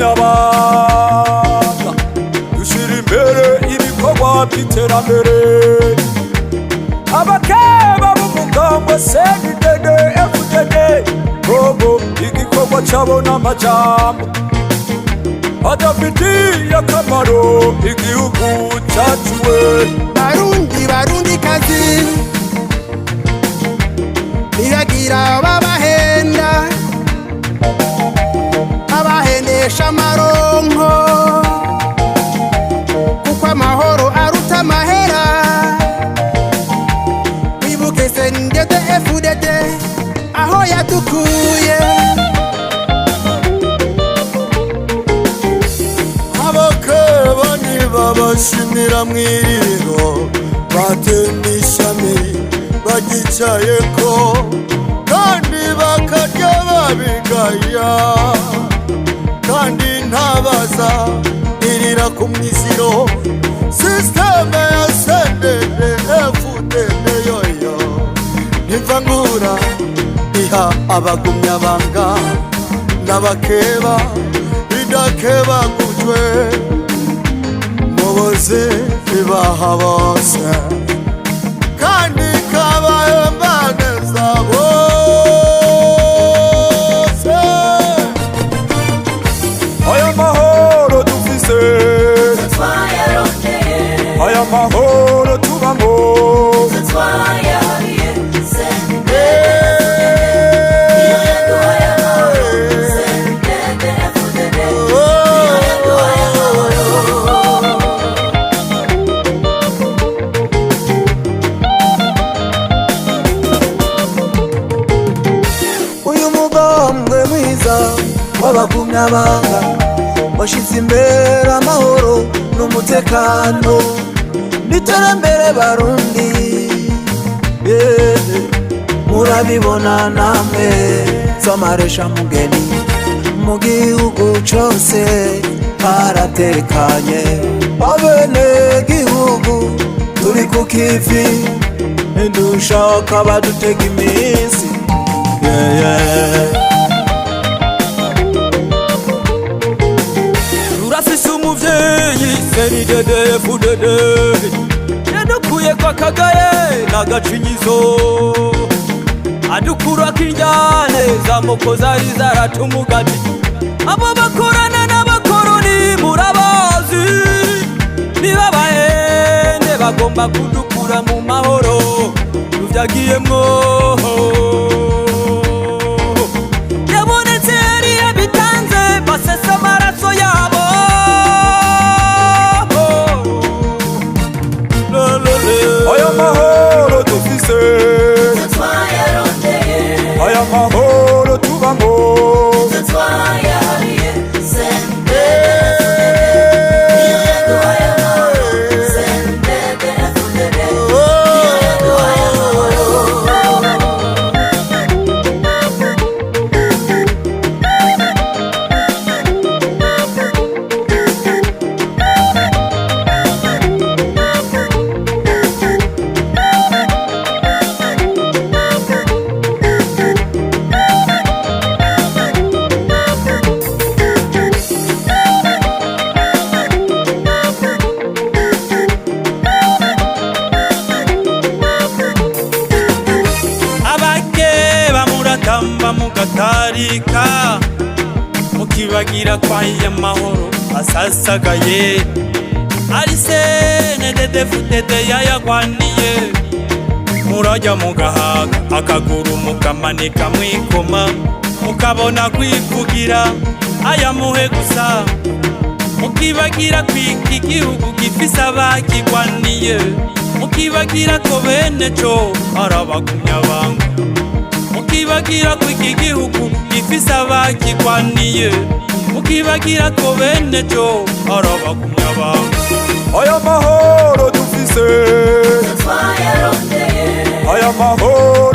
abagumyabanga dushira imbere ibikorwa by'iterambere abakeba b'umugambo CNDD FDD bobo igikorwa cabo n'amajambo adafitiye akamaro igihugu cyacu we barundi kazi biragira babahenda abahendesha amaronko kuko amahoro aruta amahera wibuke CNDD FDD aho yadukuye abakeba ntibabashimira mwiriro batema ishami bagicayeko kandi bakarya babigaya kandi ntabaza irira ku mwiziro systeme ya CNDD FDD yoyo ntivangura iha abagumyabanga n'abakeba idakebagujwe muboze ibaha bose kandi kabahemba neza bose aya mahoro dufise aya mahoro tubamo w'abagumyabanga washize imbere amahoro n'umutekano n'iterambere barundi murabibona namwe z'amaresha mugeni mu gihugu cose haratekanye abene gihugu turi ku kivi ntidushaka badutega iminsi CNDD FDD yadukuye kwa kagaye n'agacinyizo adukura kinjane zamoko zari zaratumugati abo bakorana n'abakoroni murabazi niba bahende bagomba kudukura mu mahoro tuvyagiyemwo yabonetse yari yabitanze basesa amaraso yabo aya mahoro dufise aya mahoro tubamo mugatarika mukibagira kwa y'amahoro asasagaye ari CNDD FDD yayagwaniye murajya mugahaga akaguru mukamanika mwikoma mukabona kwivugira aya muhe gusa mukibagira kwiki gihugu gifise abakigwaniye mukibagira ko bene co arabagumyabanga mukibagira ko iki gihugu gifise abakigwaniye mukibagira ko bene co arabagumyabanga aya mahoro dufise aya mahoro